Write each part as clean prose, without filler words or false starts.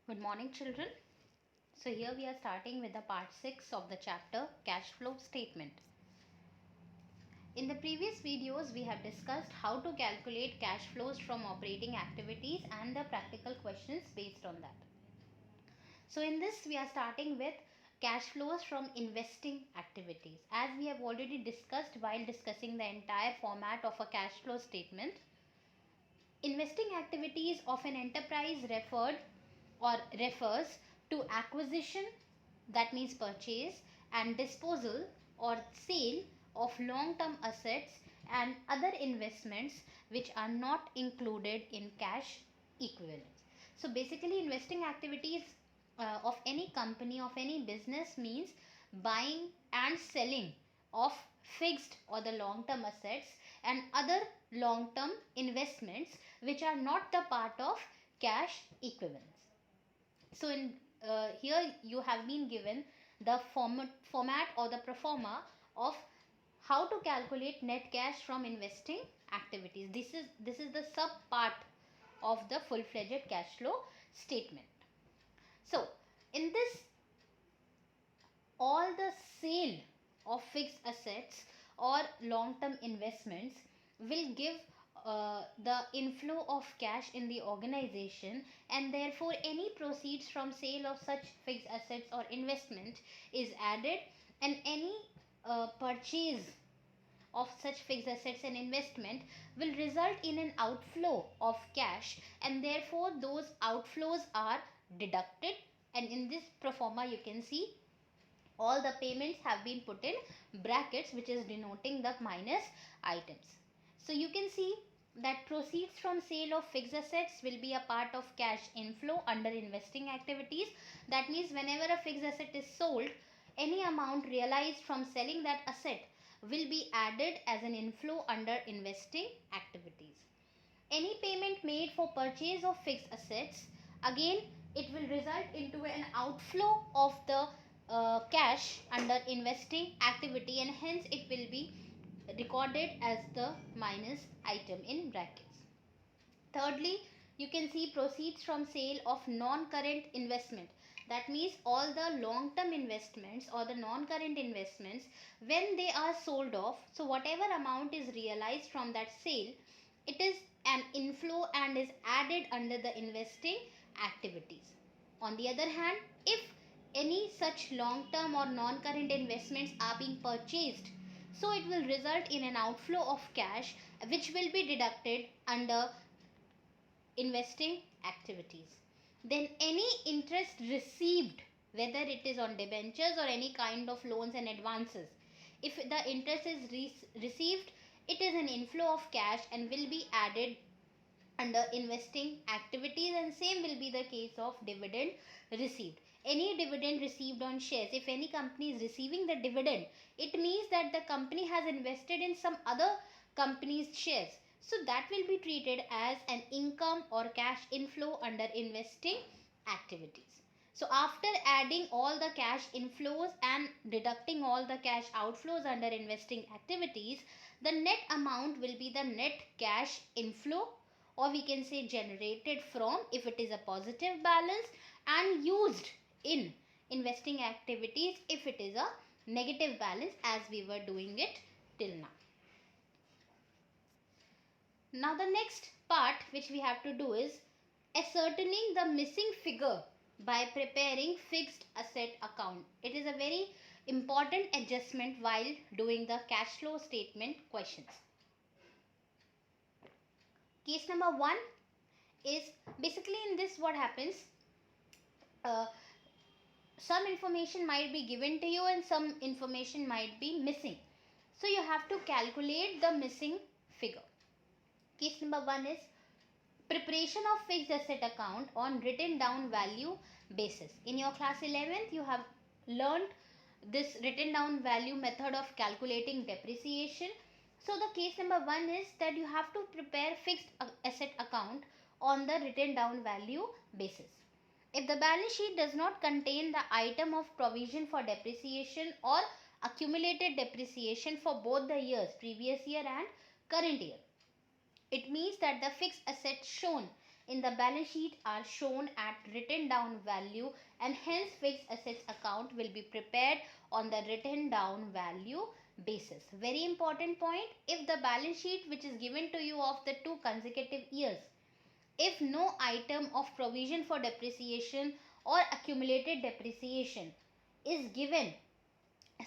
Good morning, children. So, here we are starting with the part 6 of the chapter Cash Flow Statement. In the previous videos, we have discussed how to calculate cash flows from operating activities and the practical questions based on that. So, in this, we are starting with cash flows from investing activities. As we have already discussed while discussing the entire format of a cash flow statement, investing activities of an enterprise referred or refers to acquisition, that means purchase, and disposal or sale of long term assets and other investments which are not included in cash equivalents. So basically investing activities of any company, of any business, means buying and selling of fixed or the long term assets and other long term investments which are not the part of cash equivalents. So in here you have been given the format or the pro forma of how to calculate net cash from investing activities. This is the sub part of the full-fledged cash flow statement. So in this, all the sale of fixed assets or long-term investments will give the inflow of cash in the organization, and therefore any proceeds from sale of such fixed assets or investment is added, and any purchase of such fixed assets and investment will result in an outflow of cash, and therefore those outflows are deducted. And in this pro forma you can see all the payments have been put in brackets, which is denoting the minus items. So you can see that proceeds from sale of fixed assets will be a part of cash inflow under investing activities. That means whenever a fixed asset is sold, any amount realized from selling that asset will be added as an inflow under investing activities. Any payment made for purchase of fixed assets, again it will result into an outflow of the cash under investing activity, and hence it will be recorded as the minus item in brackets. Thirdly, you can see proceeds from sale of non-current investment. That means all the long-term investments or the non-current investments, when they are sold off, so whatever amount is realized from that sale, it is an inflow and is added under the investing activities. On the other hand, if any such long-term or non-current investments are being purchased, so it will result in an outflow of cash which will be deducted under investing activities. Then any interest received, whether it is on debentures or any kind of loans and advances, if the interest is received, it is an inflow of cash and will be added under investing activities, and same will be the case of dividend received. Any dividend received on shares, if any company is receiving the dividend, it means that the company has invested in some other company's shares, so that will be treated as an income or cash inflow under investing activities. So after adding all the cash inflows and deducting all the cash outflows under investing activities, the net amount will be the net cash inflow, or we can say generated from, if it is a positive balance, and used in investing activities if it is a negative balance, as we were doing it till now. Now the next part which we have to do is ascertaining the missing figure by preparing fixed asset account. It is a very important adjustment while doing the cash flow statement questions. Case number 1 is basically, in this what happens, some information might be given to you and some information might be missing. So you have to calculate the missing figure. Case number 1 is preparation of fixed asset account on written down value basis. In your class 11th, you have learned this written down value method of calculating depreciation. So the case number 1 is that you have to prepare fixed asset account on the written down value basis. If the balance sheet does not contain the item of provision for depreciation or accumulated depreciation for both the years, previous year and current year, it means that the fixed asset shown in the balance sheet are shown at written down value, and hence fixed assets account will be prepared on the written down value basis. Very important point, if the balance sheet which is given to you of the 2 consecutive years, if no item of provision for depreciation or accumulated depreciation is given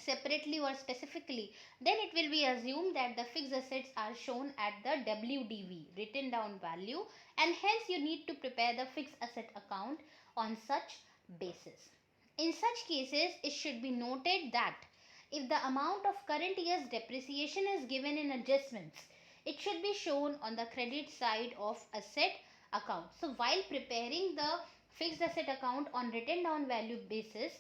separately or specifically, then it will be assumed that the fixed assets are shown at the WDV, written down value, and hence you need to prepare the fixed asset account on such basis. In such cases, it should be noted that if the amount of current year's depreciation is given in adjustments, it should be shown on the credit side of asset account. So while preparing the fixed asset account on written down value basis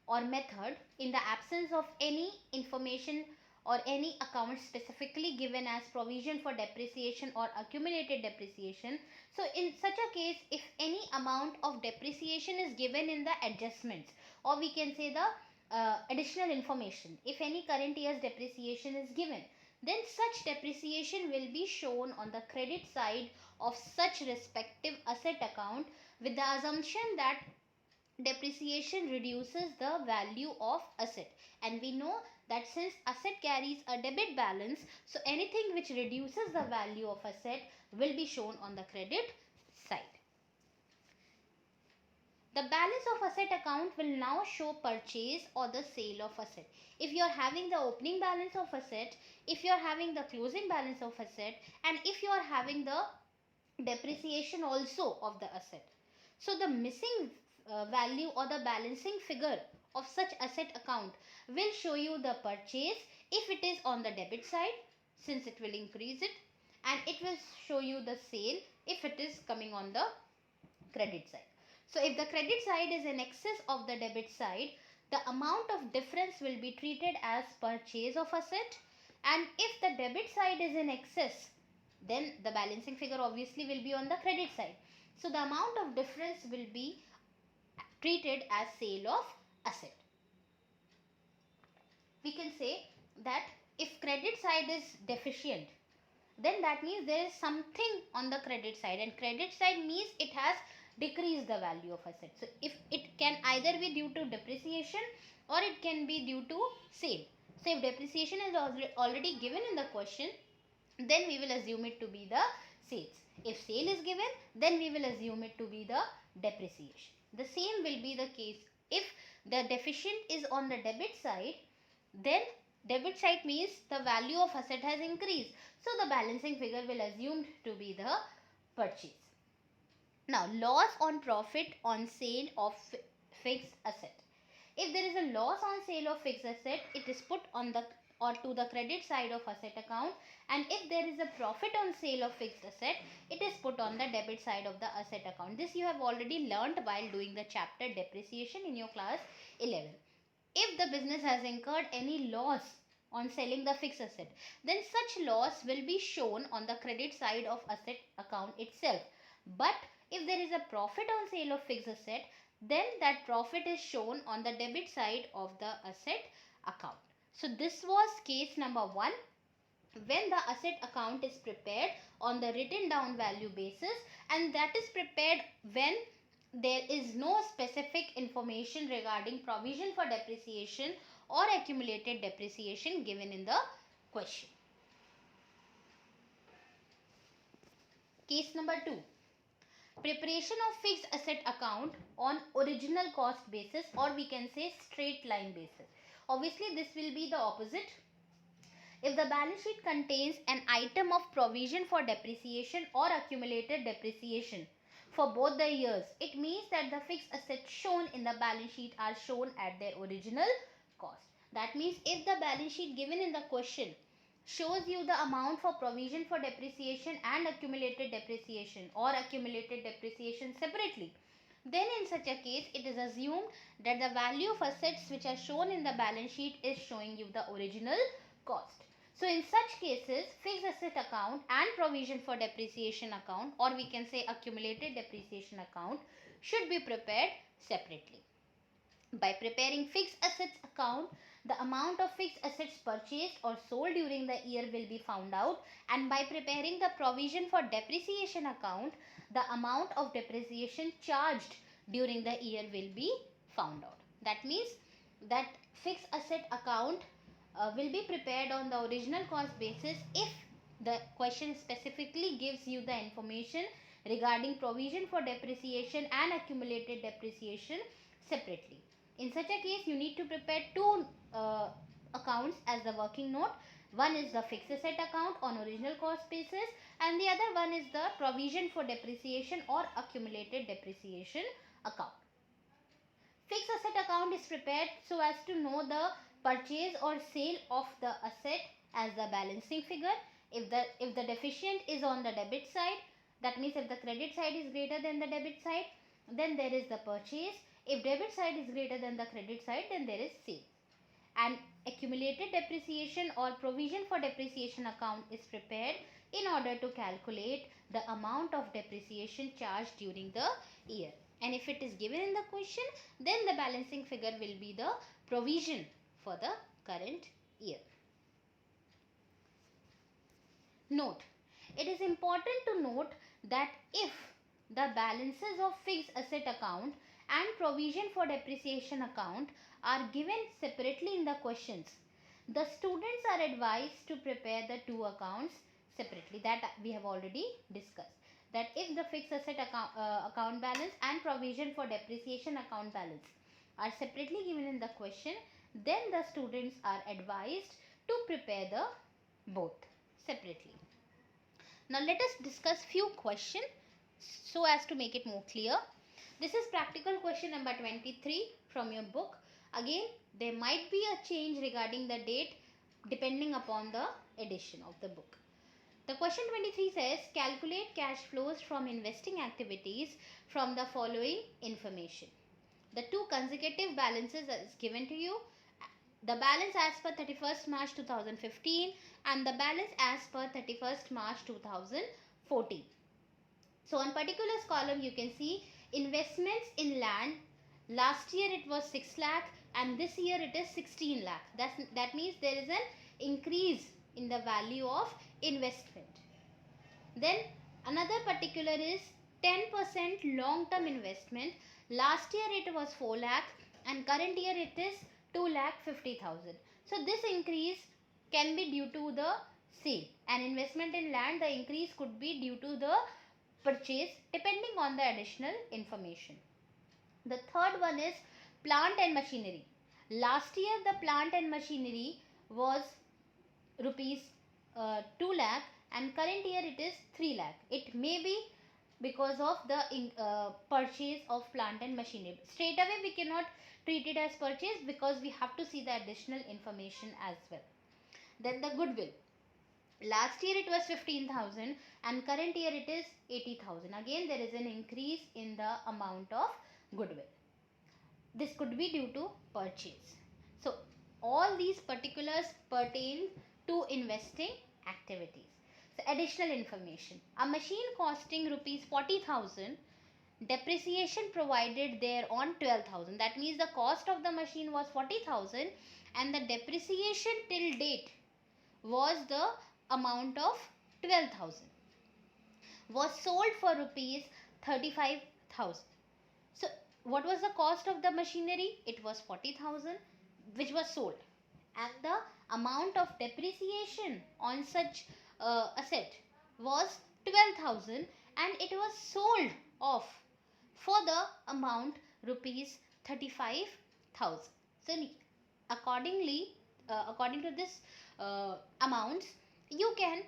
or method, in the absence of any information or any account specifically given as provision for depreciation or accumulated depreciation, so in such a case, if any amount of depreciation is given in the adjustments, or we can say the additional information, if any current year's depreciation is given, then such depreciation will be shown on the credit side of such respective asset account, with the assumption that depreciation reduces the value of asset, and we know that since asset carries a debit balance, so anything which reduces the value of asset will be shown on the credit side. The balance of asset account will now show purchase or the sale of asset. If you are having the opening balance of asset, if you are having the closing balance of asset, and if you are having the depreciation also of the asset, so the missing value or the balancing figure of such asset account will show you the purchase if it is on the debit side, since it will increase it, and it will show you the sale if it is coming on the credit side. So if the credit side is in excess of the debit side, the amount of difference will be treated as purchase of asset, and if the debit side is in excess, then the balancing figure obviously will be on the credit side. So the amount of difference will be treated as sale of asset. We can say that if credit side is deficient, then that means there is something on the credit side, and credit side means it has decreased the value of asset. So if it can either be due to depreciation or it can be due to sale. So if depreciation is already given in the question, then we will assume it to be the sales. If sale is given, then we will assume it to be the depreciation. The same will be the case if the deficient is on the debit side, then debit side means the value of asset has increased, so the balancing figure will assumed to be the purchase. Now, loss on profit on sale of fixed asset. If there is a loss on sale of fixed asset, it is put on the or to the credit side of asset account, and if there is a profit on sale of fixed asset, it is put on the debit side of the asset account. This you have already learnt while doing the chapter depreciation in your class 11. If the business has incurred any loss on selling the fixed asset, then such loss will be shown on the credit side of asset account itself. But if there is a profit on sale of fixed asset, then that profit is shown on the debit side of the asset account. So this was case number 1, when the asset account is prepared on the written down value basis, and that is prepared when there is no specific information regarding provision for depreciation or accumulated depreciation given in the question. Case number 2. Preparation of fixed asset account on original cost basis, or we can say straight line basis. Obviously, this will be the opposite. If the balance sheet contains an item of provision for depreciation or accumulated depreciation for both the years, it means that the fixed assets shown in the balance sheet are shown at their original cost. That means if the balance sheet given in the question shows you the amount for provision for depreciation and accumulated depreciation, or accumulated depreciation separately, then in such a case it is assumed that the value of assets which are shown in the balance sheet is showing you the original cost. So in such cases, fixed asset account and provision for depreciation account, or we can say accumulated depreciation account, should be prepared separately. By preparing fixed assets account, the amount of fixed assets purchased or sold during the year will be found out, and by preparing the provision for depreciation account, the amount of depreciation charged during the year will be found out. That means that fixed asset account will be prepared on the original cost basis if the question specifically gives you the information regarding provision for depreciation and accumulated depreciation separately. In such a case, you need to prepare two accounts as the working note. One is the fixed asset account on original cost basis, and the other one is the provision for depreciation or accumulated depreciation account. Fixed asset account is prepared so as to know the purchase or sale of the asset as the balancing figure. If the deficient is on the debit side, that means if the credit side is greater than the debit side, then there is the purchase. If debit side is greater than the credit side, then there is sale. And accumulated depreciation or provision for depreciation account is prepared in order to calculate the amount of depreciation charged during the year. And if it is given in the question, then the balancing figure will be the provision for the current year. Note, it is important to note that if the balances of fixed asset account and provision for depreciation account are given separately in the questions, the students are advised to prepare the two accounts separately. That we have already discussed. That if the fixed asset account balance and provision for depreciation account balance are separately given in the question, then the students are advised to prepare the both separately. Now let us discuss few questions so as to make it more clear. This is practical question number 23 from your book. Again, there might be a change regarding the date depending upon the edition of the book. The question 23 says, calculate cash flows from investing activities from the following information. The two consecutive balances is given to you. The balance as per 31st March 2015 and the balance as per 31st March 2014. So on particulars column you can see investments in land. Last year it was 6 lakh and this year it is 16 lakh. That means there is an increase in the value of investment. Then another particular is 10% long term investment. Last year it was 4 lakh and current year it is 2,50,000. So this increase can be due to the sale, and investment in land, the increase could be due to the purchase depending on the additional information. The third one is plant and machinery. Last year the plant and machinery was rupees 2 lakh and current year it is 3 lakh. It may be because of the purchase of plant and machinery. Straight away we cannot treat it as purchase because we have to see the additional information as well. Then the goodwill. Last year it was 15,000 and current year it is 80,000. Again there is an increase in the amount of goodwill. This could be due to purchase. So all these particulars pertain to investing activities. So additional information. A machine costing rupees 40,000, depreciation provided there on 12,000. That means the cost of the machine was 40,000 and the depreciation till date was the amount of 12,000. Was sold for rupees 35,000. So what was the cost of the machinery? It was 40,000 which was sold, and the amount of depreciation on such asset was 12,000 and it was sold off for the amount rupees 35,000. So accordingly, according to this amounts, you can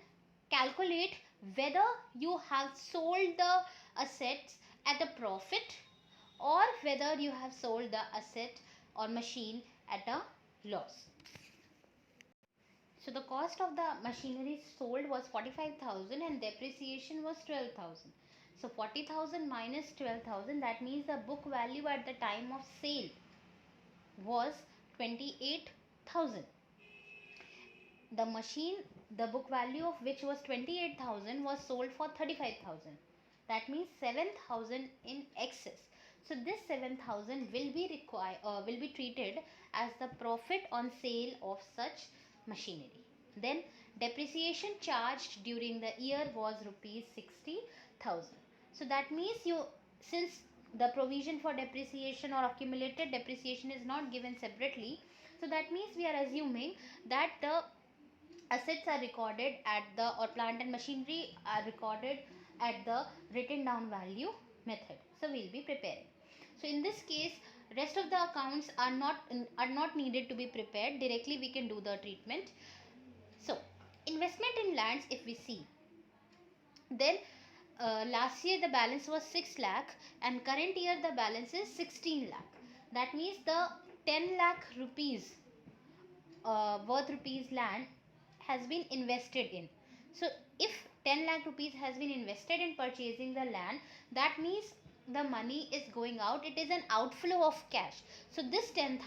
calculate whether you have sold the assets at a profit or whether you have sold the asset or machine at a loss. So the cost of the machinery sold was 45,000 and depreciation was 12,000. So 40,000 minus 12,000, that means the book value at the time of sale was 28,000. The machine, the book value of which was 28,000 was sold for 35,000. That means 7,000 in excess. So this 7,000 will be treated as the profit on sale of such machinery. Then depreciation charged during the year was rupees 60,000. So that means since the provision for depreciation or accumulated depreciation is not given separately, so that means we are assuming that the assets are recorded at the, or plant and machinery are recorded at the written down value method. So we'll be preparing. So in this case, rest of the accounts are not needed to be prepared. Directly we can do the treatment. So investment in lands, if we see, then last year the balance was 6 lakh and current year the balance is 16 lakh. That means the 10 lakh rupees worth rupees land has been invested in. So if 10 lakh rupees has been invested in purchasing the land, that means the money is going out. It is an outflow of cash. So this 10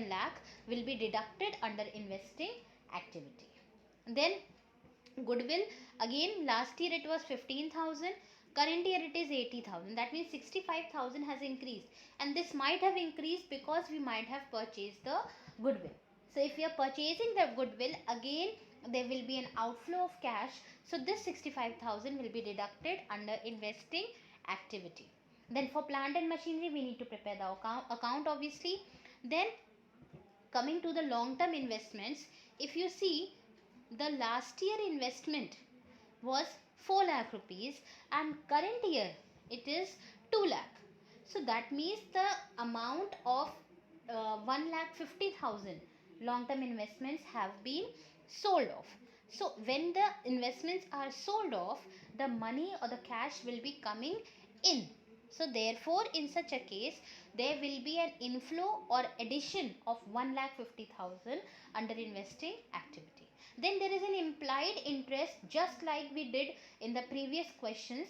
lakh will be deducted under investing activity. Then goodwill, again last year it was 15,000, current year it is 80,000. That means 65,000 has increased, and this might have increased because we might have purchased the goodwill. So if we are purchasing the goodwill, again there will be an outflow of cash. So this 65,000 will be deducted under investing activity. Then for plant and machinery, we need to prepare the account obviously. Then coming to the long term investments, if you see, the last year investment was 4 lakh rupees and current year it is 2 lakh. So that means the amount of 1 lakh 50,000 long term investments have been sold off. So when the investments are sold off, the money or the cash will be coming in. So therefore in such a case, there will be an inflow or addition of 1 lakh 50,000 under investing activity. Then there is an implied interest, just like we did in the previous questions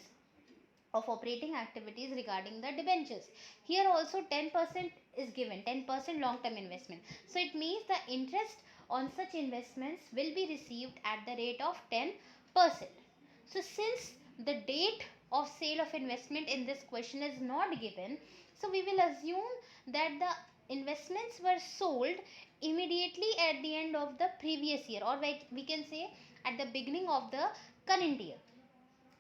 of operating activities regarding the debentures. Here also 10% is given, 10% long term investment. So it means the interest on such investments will be received at the rate of 10%. So since the date of sale of investment in this question is not given, so we will assume that the investments were sold immediately at the end of the previous year, or we can say at the beginning of the current year.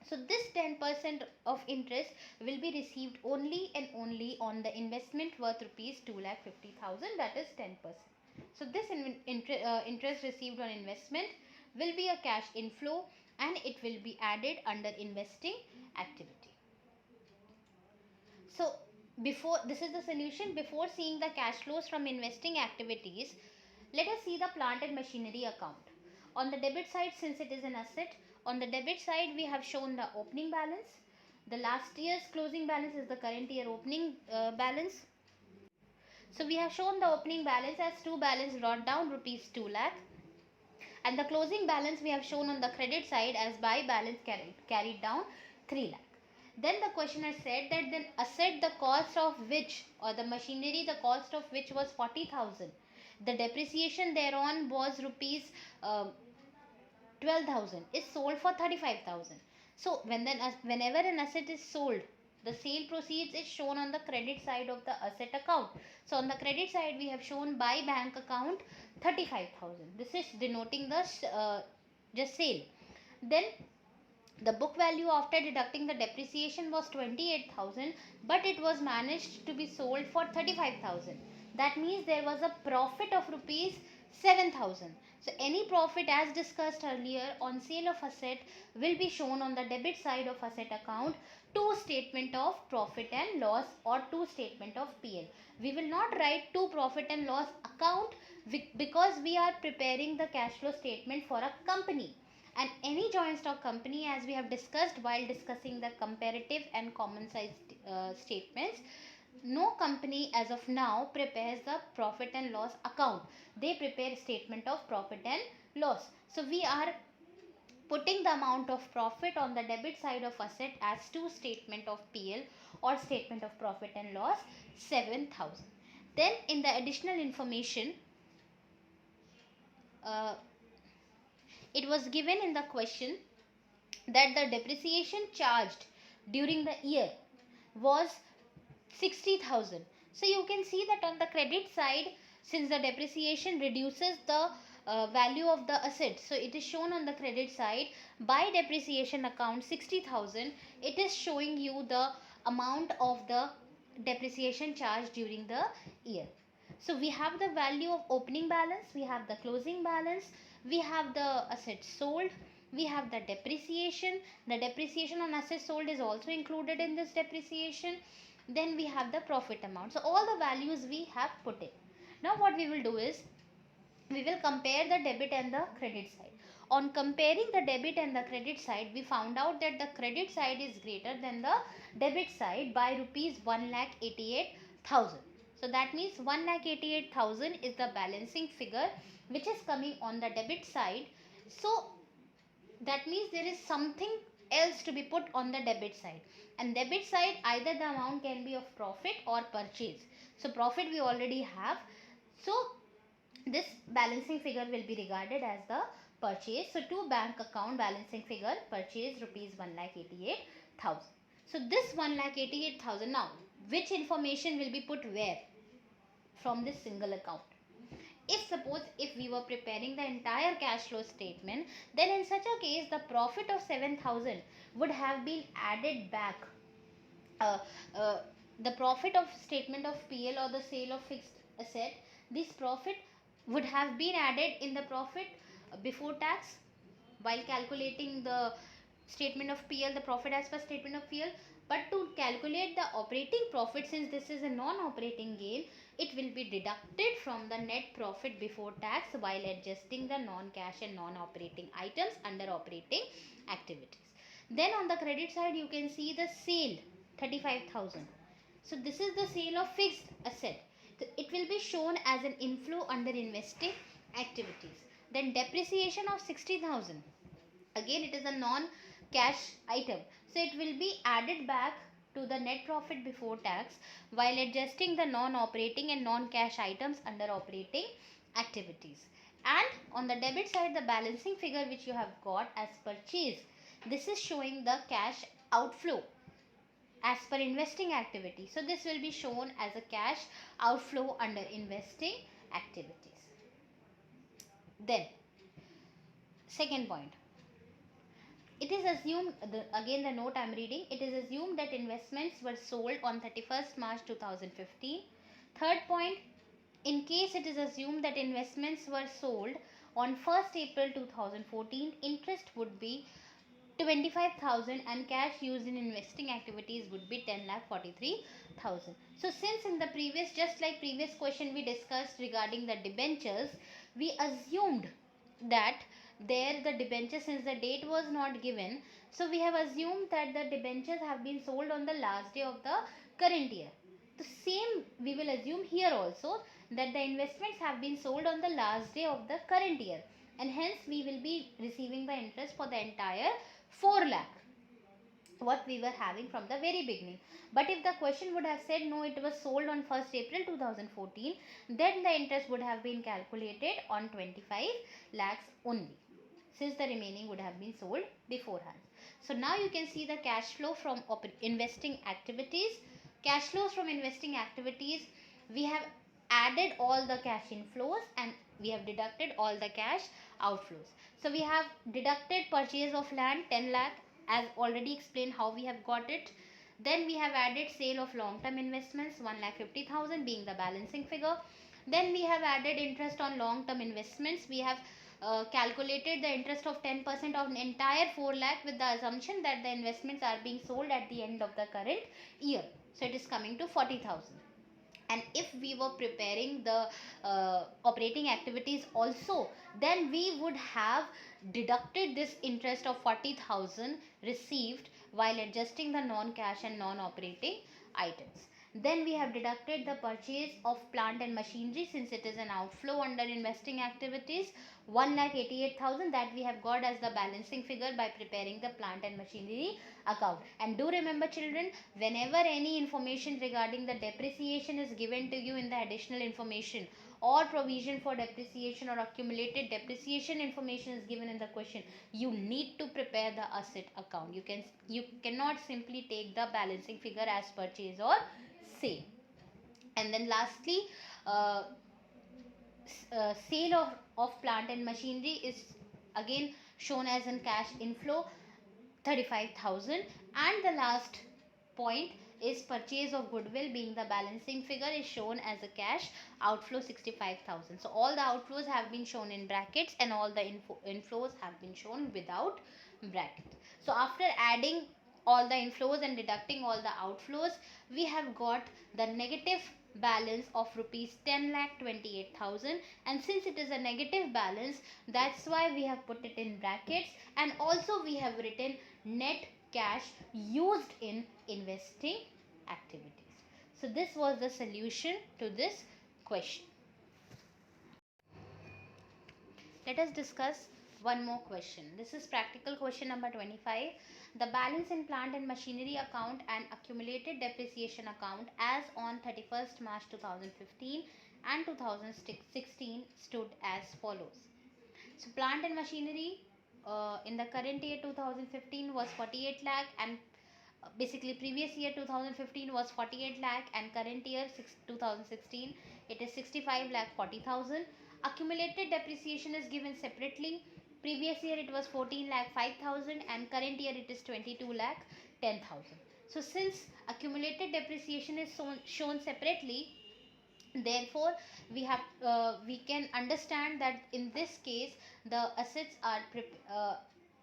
So this 10% of interest will be received only and only on the investment worth rupees 2,50,000, that is 10%. So this interest received on investment will be a cash inflow and it will be added under investing activity. So before, this is the solution. Before seeing the cash flows from investing activities, let us see the plant and machinery account. On the debit side, since it is an asset, on the debit side we have shown the opening balance. The last year's closing balance is the current year opening balance. So we have shown the opening balance as to balance brought down rupees 2 lakh, and the closing balance we have shown on the credit side as by balance carried down 3 lakh. Then the question has said that the asset, the cost of which, or the machinery, the cost of which was 40,000, the depreciation thereon was rupees 12,000, is sold for 35,000. So whenever an asset is sold, the sale proceeds is shown on the credit side of the asset account. So on the credit side we have shown by bank account 35,000. This is denoting the just sale. Then the book value after deducting the depreciation was 28,000, but it was managed to be sold for 35,000. That means there was a profit of rupees 7,000. So any profit, as discussed earlier, on sale of asset will be shown on the debit side of asset account to statement of profit and loss, or to statement of PL. We will not write to profit and loss account because we are preparing the cash flow statement for a company. And any joint stock company, as we have discussed while discussing the comparative and common size statements, no company as of now prepares the profit and loss account. They prepare statement of profit and loss. So we are putting the amount of profit on the debit side of asset as to statement of PL or statement of profit and loss, 7,000. Then in the additional information, it was given in the question that the depreciation charged during the year was 60,000. So you can see that on the credit side, since the depreciation reduces the value of the asset, so it is shown on the credit side by depreciation account 60,000. it is showing you the amount of the depreciation charge during the year. So we have the value of opening balance, we have the closing balance, we have the assets sold, we have the depreciation. The depreciation on assets sold is also included in this depreciation. Then we have the profit amount. So all the values we have put in. Now what we will do is, we will compare the debit and the credit side. On comparing the debit and the credit side, we found out that the credit side is greater than the debit side by rupees 1,88,000. So that means 1,88,000 is the balancing figure which is coming on the debit side. So that means there is something else to be put on the debit side. And debit side, either the amount can be of profit or purchase. So profit we already have. So this balancing figure will be regarded as the purchase. So to bank account balancing figure, purchase rupees 1,88,000. So this 1,88,000, now which information will be put where from this single account? If suppose if we were preparing the entire cash flow statement, then in such a case the profit of 7,000 would have been added back. uh, uh, the profit of statement of PL or the sale of fixed asset, this profit would have been added in the profit before tax while calculating the statement of PL, the profit as per statement of PL. But to calculate the operating profit, since this is a non-operating gain, it will be deducted from the net profit before tax while adjusting the non-cash and non-operating items under operating activities. Then on the credit side, you can see the sale 35,000. So this is the sale of fixed asset. So it will be shown as an inflow under investing activities. Then depreciation of 60,000. Again, it is a non-cash item. So it will be added back to the net profit before tax while adjusting the non-operating and non-cash items under operating activities. And on the debit side, the balancing figure which you have got as purchase, this is showing the cash outflow as per investing activity. So this will be shown as a cash outflow under investing activities. Then second point, it is assumed, again the note I am reading, it is assumed that investments were sold on 31st March 2015. Third point, in case it is assumed that investments were sold on 1st April 2014, interest would be 25,000 and cash used in investing activities would be 10,43,000. So since in the previous, just like previous question we discussed regarding the debentures, we assumed that there the debenture, since the date was not given, so we have assumed that the debentures have been sold on the last day of the current year. The same we will assume here also, that the investments have been sold on the last day of the current year, and hence we will be receiving the interest for the entire 4 lakh what we were having from the very beginning. But if the question would have said no, it was sold on 1st April 2014, then the interest would have been calculated on 25 lakhs only, since the remaining would have been sold beforehand. So now you can see the cash flow from investing activities. Cash flows from investing activities, we have added all the cash inflows and we have deducted all the cash outflows. So we have deducted purchase of land 10 lakh, as already explained how we have got it. Then we have added sale of long term investments 1,50,000 being the balancing figure. Then we have added interest on long term investments. We have calculated the interest of 10% of entire 4 lakh with the assumption that the investments are being sold at the end of the current year. So it is coming to 40,000. And if we were preparing the operating activities also, then we would have deducted this interest of 40,000 received while adjusting the non-cash and non-operating items. Then we have deducted the purchase of plant and machinery, since it is an outflow under investing activities, 1,88,000 that we have got as the balancing figure by preparing the plant and machinery account. And do remember children, whenever any information regarding the depreciation is given to you in the additional information, or provision for depreciation or accumulated depreciation information is given in the question, you need to prepare the asset account. You cannot simply take the balancing figure as purchase or sale. And then lastly, uh, sale of plant and machinery is again shown as in cash inflow 35,000, And the last point is purchase of goodwill, being the balancing figure is shown as a cash outflow 65,000. So all the outflows have been shown in brackets and all the inflows have been shown without brackets. So after adding all the inflows and deducting all the outflows, we have got the negative balance of rupees 10,28,000, and since it is a negative balance, that's why we have put it in brackets, and also we have written net cash used in investing activities. So this was the solution to this question. Let us discuss one more question. This is practical question number 25. The balance in plant and machinery account and accumulated depreciation account as on 31st March 2015 and 2016 stood as follows. So plant and machinery in the current year 2015 was 48 lakh, and basically previous year 2015 was 48 lakh, and current year 2016 it is 65 lakh 40,000. Accumulated depreciation is given separately. Previous year it was 14 lakh 5,000 and current year it is 22 lakh 10,000. So since accumulated depreciation is shown separately, therefore we can understand that in this case the assets are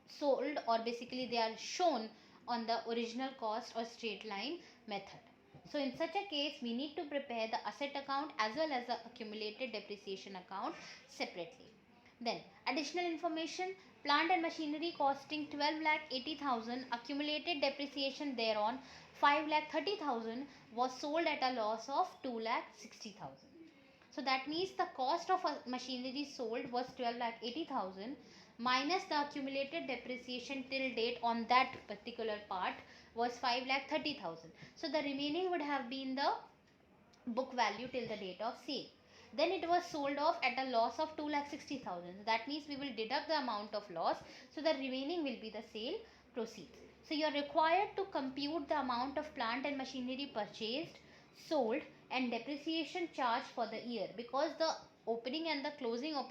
sold, or basically they are shown on the original cost or straight line method. So in such a case we need to prepare the asset account as well as the accumulated depreciation account separately. Then additional information: plant and machinery costing 12 lakh 80,000, accumulated depreciation thereon 5 lakh 30,000, was sold at a loss of 2 lakh 60,000. So that means the cost of a machinery sold was 12 lakh 80,000 minus the accumulated depreciation till date on that particular part was 5 lakh 30,000. So the remaining would have been the book value till the date of sale. Then it was sold off at a loss of 2 lakh 60,000. That means we will deduct the amount of loss. So the remaining will be the sale proceeds. So you are required to compute the amount of plant and machinery purchased, sold, and depreciation charged for the year, because the opening and the closing of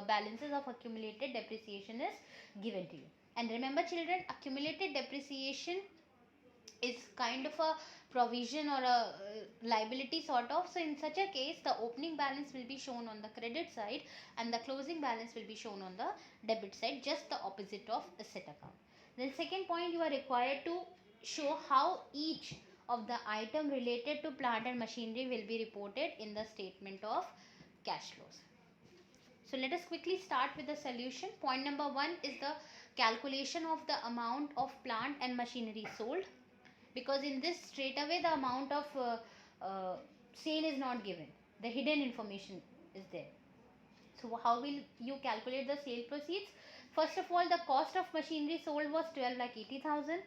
balances of accumulated depreciation is given to you. And remember children, accumulated depreciation is kind of a provision or a liability sort of. So in such a case the opening balance will be shown on the credit side and the closing balance will be shown on the debit side, just the opposite of asset account. Then second point, you are required to show how each of the item related to plant and machinery will be reported in the statement of cash flows. So let us quickly start with the solution. Point number 1 is the calculation of the amount of plant and machinery sold, because in this straight away the amount of sale is not given, the hidden information is there. So how will you calculate the sale proceeds? First of all, the cost of machinery sold was 12 lakh 80,000.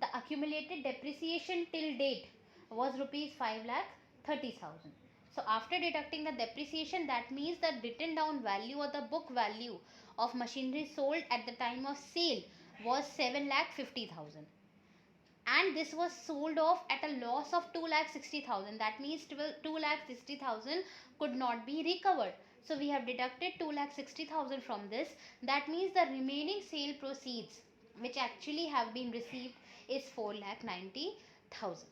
The accumulated depreciation till date was rupees 5 lakh 30,000. So after deducting the depreciation, that means the written down value or the book value of machinery sold at the time of sale was 7 lakh 50,000, and this was sold off at a loss of 2 lakh 60,000. That means 2 lakh 60,000 could not be recovered. So we have deducted 2 lakh 60,000 from this. That means the remaining sale proceeds which actually have been received is 4 lakh 90,000.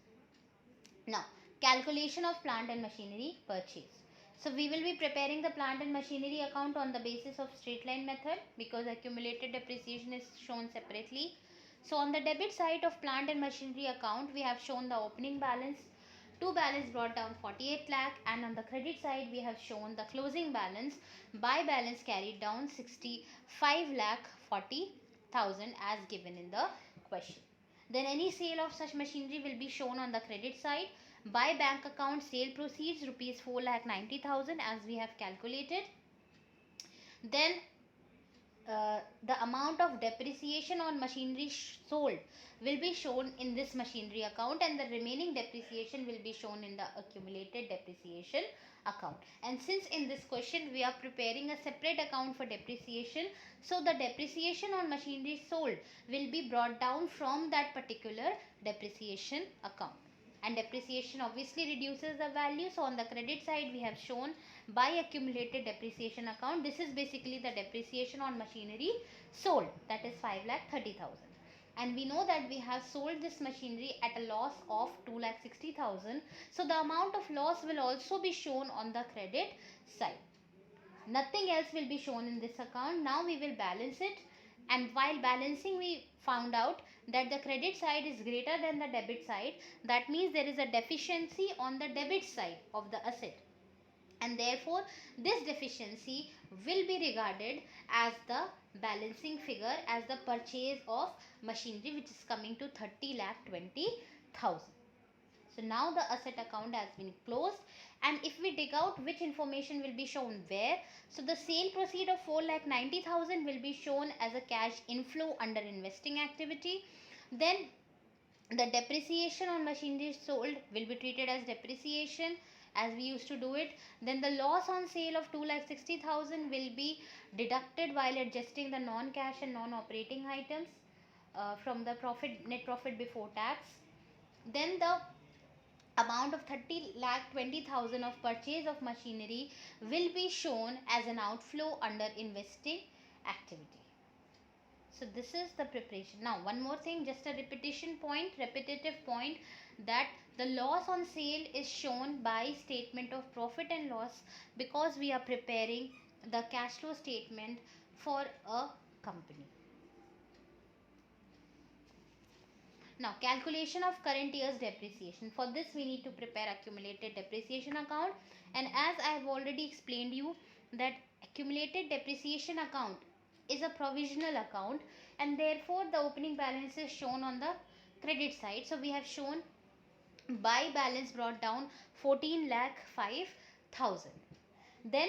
Now calculation of plant and machinery purchase. So we will be preparing the plant and machinery account on the basis of straight line method, because accumulated depreciation is shown separately. So on the debit side of plant and machinery account, we have shown the opening balance. To balance brought down 48 lakh, and on the credit side we have shown the closing balance by balance carried down 65 lakh 40,000 as given in the question. Then any sale of such machinery will be shown on the credit side. By bank account, sale proceeds rupees 4 lakh 90,000 as we have calculated. Then the amount of depreciation on machinery sold will be shown in this machinery account, and the remaining depreciation will be shown in the accumulated depreciation account. And since in this question we are preparing a separate account for depreciation, so the depreciation on machinery sold will be brought down from that particular depreciation account, and depreciation obviously reduces the value. So on the credit side we have shown by accumulated depreciation account. This is basically the depreciation on machinery sold, that is 5 lakh 30,000. and we know that we have sold this machinery at a loss of 2,60,000. So the amount of loss will also be shown on the credit side. Nothing else will be shown in this account. Now we will balance it, and while balancing we found out that the credit side is greater than the debit side. That means there is a deficiency on the debit side of the asset, and therefore this deficiency will be regarded as the balancing figure, as the purchase of machinery, which is coming to 30,20,000. So now the asset account has been closed, and if we dig out which information will be shown where, so the sale proceed of 4,90,000 will be shown as a cash inflow under investing activity. Then the depreciation on machinery sold will be treated as depreciation, as we used to do it. Then the loss on sale of 2,60,000 will be deducted while adjusting the non-cash and non-operating items from the net profit before tax. Then the amount of 30,20,000 of purchase of machinery will be shown as an outflow under investing activity. So this is the preparation. Now one more thing, just a repetitive point, that the loss on sale is shown by statement of profit and loss, because we are preparing the cash flow statement for a company. Now calculation of current year's depreciation. For this we need to prepare accumulated depreciation account, and as I have already explained you that accumulated depreciation account is a provisional account, and therefore the opening balance is shown on the credit side. So we have shown by balance brought down 14,05,000. Then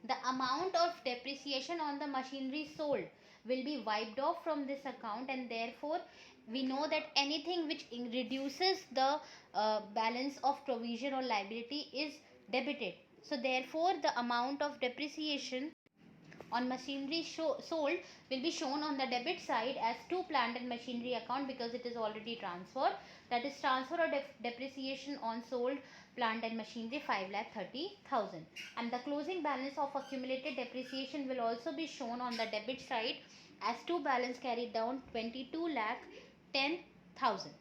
the amount of depreciation on the machinery sold will be wiped off from this account, and therefore we know that anything which reduces the balance of provision or liability is debited. So therefore the amount of depreciation on machinery sold will be shown on the debit side as to plant and machinery account, because it is already transferred. That is transfer or depreciation on sold plant and machinery 5,30,000, and the closing balance of accumulated depreciation will also be shown on the debit side as to balance carried down 22,10,000.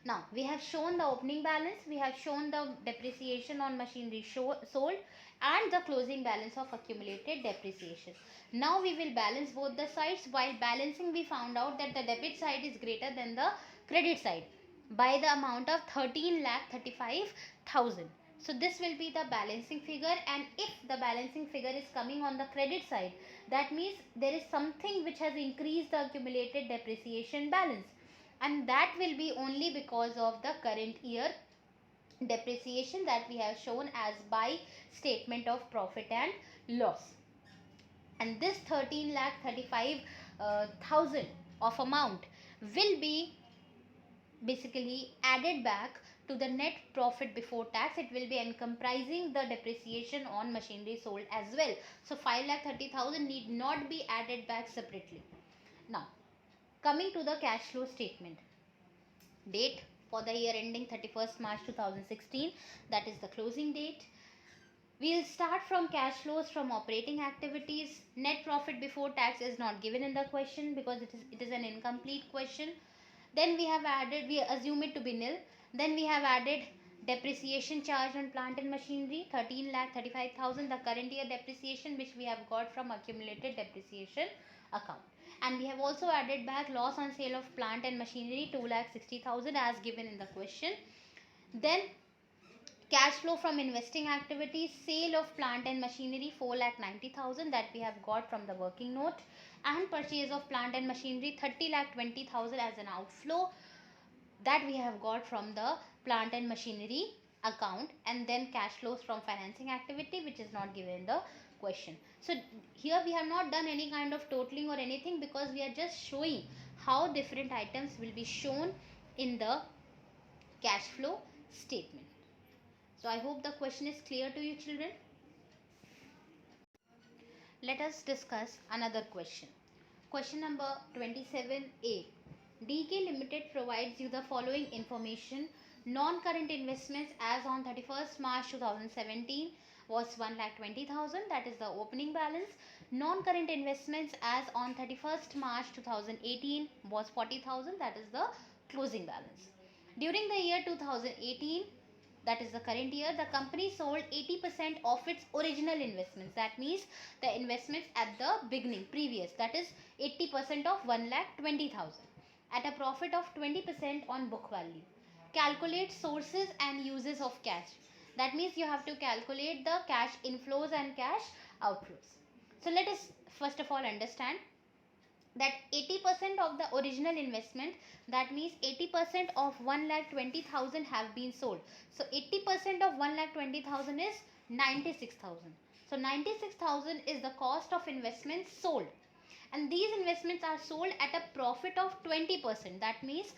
Now we have shown the opening balance, we have shown the depreciation on machinery sold, and the closing balance of accumulated depreciation. Now we will balance both the sides. While balancing we found out that the debit side is greater than the credit side by the amount of 13,35,000. So this will be the balancing figure, and if the balancing figure is coming on the credit side, that means there is something which has increased the accumulated depreciation balance, and that will be only because of the current year depreciation that we have shown as by statement of profit and loss. And this 13,35,000 of amount will be basically added back to the net profit before tax. It will be encompassing the depreciation on machinery sold as well. So 5,30,000 need not be added back separately. Now coming to the cash flow statement. Date for the year ending 31st March 2016, that is the closing date. We will start from cash flows from operating activities. Net profit before tax is not given in the question because it is an incomplete question. Then we assume it to be nil. Then we have added depreciation charge on plant and machinery 13,35,000, the current year depreciation which we have got from accumulated depreciation account. And we have also added back loss on sale of plant and machinery 2,60,000 as given in the question. Then cash flow from investing activities, sale of plant and machinery 4,90,000 that we have got from the working note, and purchase of plant and machinery 30,20,000 as an outflow that we have got from the plant and machinery account. And then cash flows from financing activity which is not given in the question. So here we have not done any kind of totaling or anything, because we are just showing how different items will be shown in the cash flow statement. So I hope the question is clear to you, children. Let us discuss another question. Question number 27A. DK Limited provides you the following information Non-current investments as on 31st March 2017 was 1,20,000, that is the opening balance. Non-current investments as on 31st March 2018 was 40,000, that is the closing balance. During the year 2018, that is the current year, the company sold 80% of its original investments. That means the investments at the beginning, previous, that is 80% of 1,20,000 at a profit of 20% on book value. Calculate sources and uses of cash. That means you have to calculate the cash inflows and cash outflows. So let us first of all understand that 80% of the original investment, that means 80% of 1,20,000 have been sold. So 80% of 1,20,000 is 96,000. So 96,000 is the cost of investments sold, and these investments are sold at a profit of 20%, that means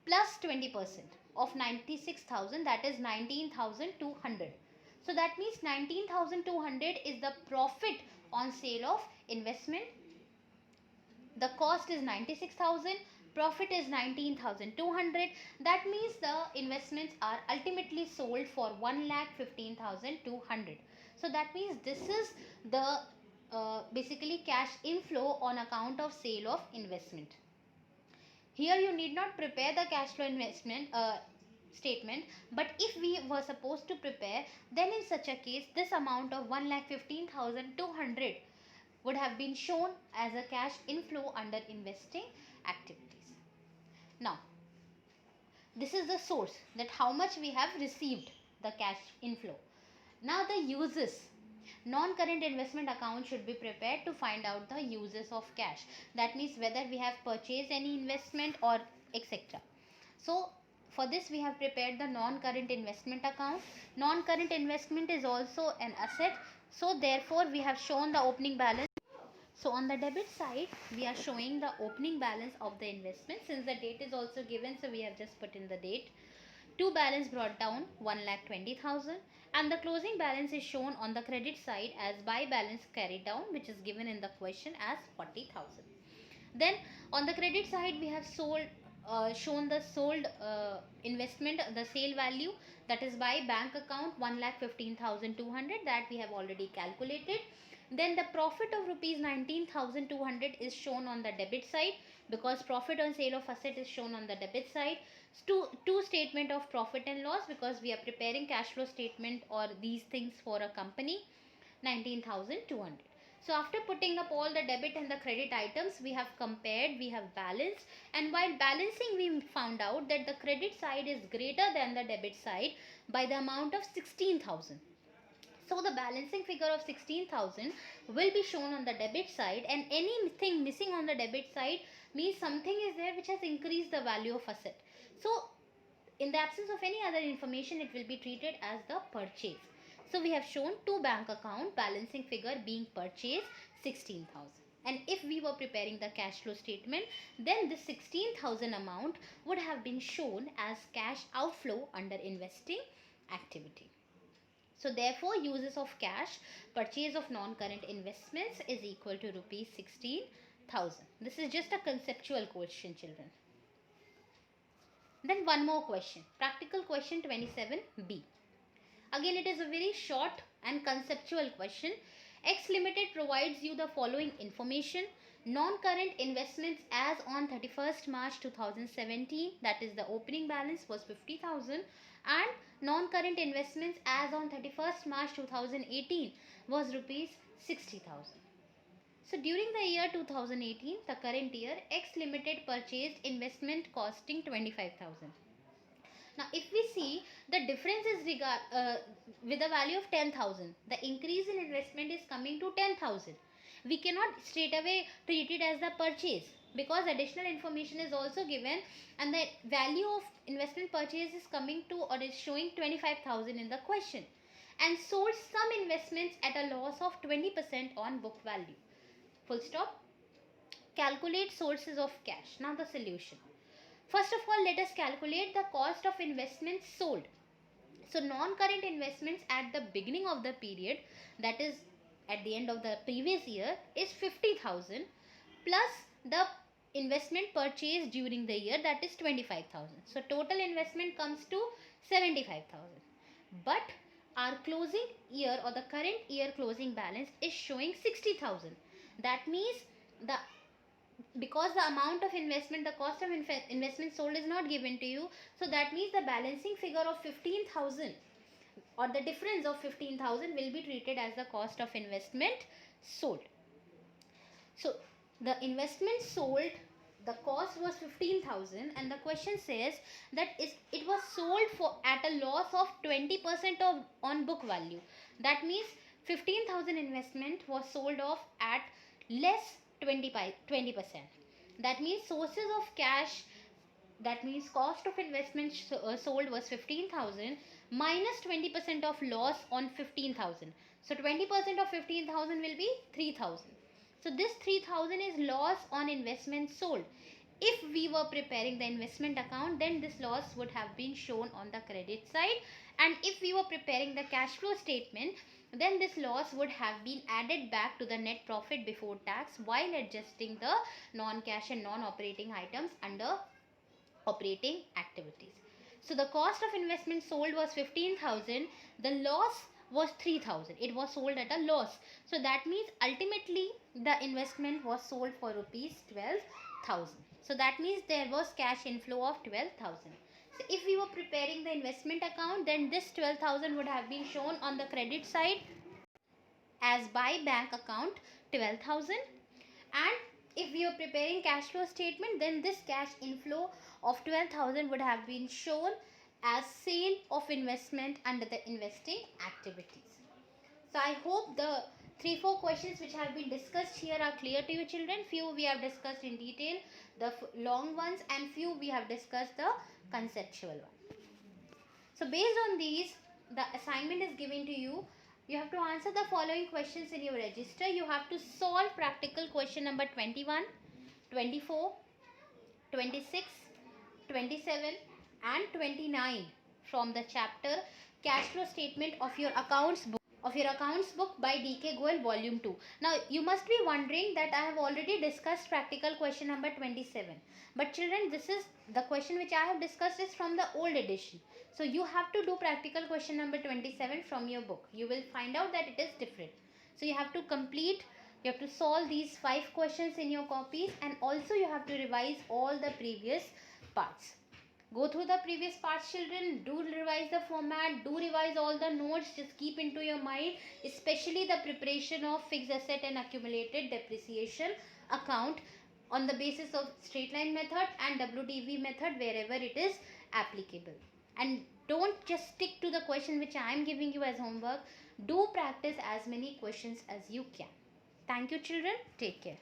plus 20% of 96,000, that is 19,200. So that means 19,200 is the profit on sale of investment. The cost is 96,000, profit is 19,200. That means the investments are ultimately sold for 1,15,200. So that means this is the basically cash inflow on account of sale of investment. Here you need not prepare the cash flow investment statement, but if we were supposed to prepare, then in such a case this amount of 1,15,200 would have been shown as a cash inflow under investing activities. Now, this is the source, that how much we have received the cash inflow. Now the uses. Non-current investment account should be prepared to find out the uses of cash. That means whether we have purchased any investment or etc. So for this we have prepared the non-current investment account. Non-current investment is also an asset. So therefore we have shown the opening balance. So on the debit side, we are showing the opening balance of the investment. Since the date is also given, so we have just put in the date. To balance brought down 1,20,000, and the closing balance is shown on the credit side as by balance carried down, which is given in the question as 40,000. Then on the credit side, we have shown the sold investment, the sale value, that is by bank account 1,15,200, that we have already calculated. Then the profit of rupees 19,200 is shown on the debit side, because profit on sale of asset is shown on the debit side. Two statement of profit and loss, because we are preparing cash flow statement or these things for a company, 19,200. So after putting up all the debit and the credit items, we have compared, we have balanced, and while balancing we found out that the credit side is greater than the debit side by the amount of 16,000. So the balancing figure of 16,000 will be shown on the debit side, and anything missing on the debit side means something is there which has increased the value of asset. So in the absence of any other information, it will be treated as the purchase. So we have shown to bank account balancing figure being purchase 16,000. And if we were preparing the cash flow statement, then this 16,000 amount would have been shown as cash outflow under investing activity. So therefore uses of cash, purchase of non-current investments is equal to rupees 16,000. This is just a conceptual question, children. Then one more question, practical question 27B. Again it is a very short and conceptual question. X Limited provides you the following information. Non-current investments as on 31st March 2017, that is the opening balance, was 50,000, and non-current investments as on 31st March 2018 was rupees 60,000. So during the year 2018, the current year, X Limited purchased investment costing 25,000. Now if we see, the difference is with a value of 10,000. The increase in investment is coming to 10,000. We cannot straight away treat it as the purchase, because additional information is also given, and the value of investment purchase is coming to, or is showing 25,000 in the question, and sold some investments at a loss of 20% on book value. Full stop. Calculate sources of cash. Now the solution. First of all, let us calculate the cost of investments sold. So non-current investments at the beginning of the period, that is at the end of the previous year, is 50,000 plus the investment purchased during the year, that is 25,000. So total investment comes to 75,000. But our closing year or the current year closing balance is showing 60,000. That means the because the amount of investment, the cost of investment sold is not given to you, so that means the balancing figure of 15,000 or the difference of 15,000 will be treated as the cost of investment sold. So the investment sold, the cost was 15,000, and the question says that it was sold for at a loss of 20% of on book value. That means 15,000 investment was sold off at less 20%. That means sources of cash, that means cost of investment sold was 15,000 minus 20% of loss on 15,000. So 20% of 15,000 will be 3,000. So this 3,000 is loss on investment sold. If we were preparing the investment account, then this loss would have been shown on the credit side, and if we were preparing the cash flow statement, then this loss would have been added back to the net profit before tax while adjusting the non-cash and non-operating items under operating activities. So the cost of investment sold was 15,000, the loss was 3,000. It was sold at a loss. So that means ultimately the investment was sold for rupees 12,000. So that means there was cash inflow of 12,000. So if we were preparing the investment account, then this 12,000 would have been shown on the credit side as by bank account 12,000, and if we are preparing cash flow statement, then this cash inflow of 12,000 would have been shown as sale of investment under the investing activities. So I hope the 3-4 questions which have been discussed here are clear to you children. Few we have discussed in detail, the long ones, and few we have discussed the conceptual one. So based on these, the assignment is given to you. You have to answer the following questions in your register. You have to solve practical question number 21, 24, 26, 27 and 29 from the chapter cash flow statement of your accounts book by DK Goel volume 2. Now you must be wondering that I have already discussed practical question number 27. But children, this is the question which I have discussed is from the old edition. So you have to do practical question number 27 from your book. You will find out that it is different. So you have to solve these 5 questions in your copies, and also you have to revise all the previous parts. Go through the previous parts children, do revise the format, do revise all the notes, just keep into your mind, especially the preparation of fixed asset and accumulated depreciation account on the basis of straight line method and WDV method wherever it is applicable. And don't just stick to the question which I am giving you as homework. Do practice as many questions as you can. Thank you children. Take care.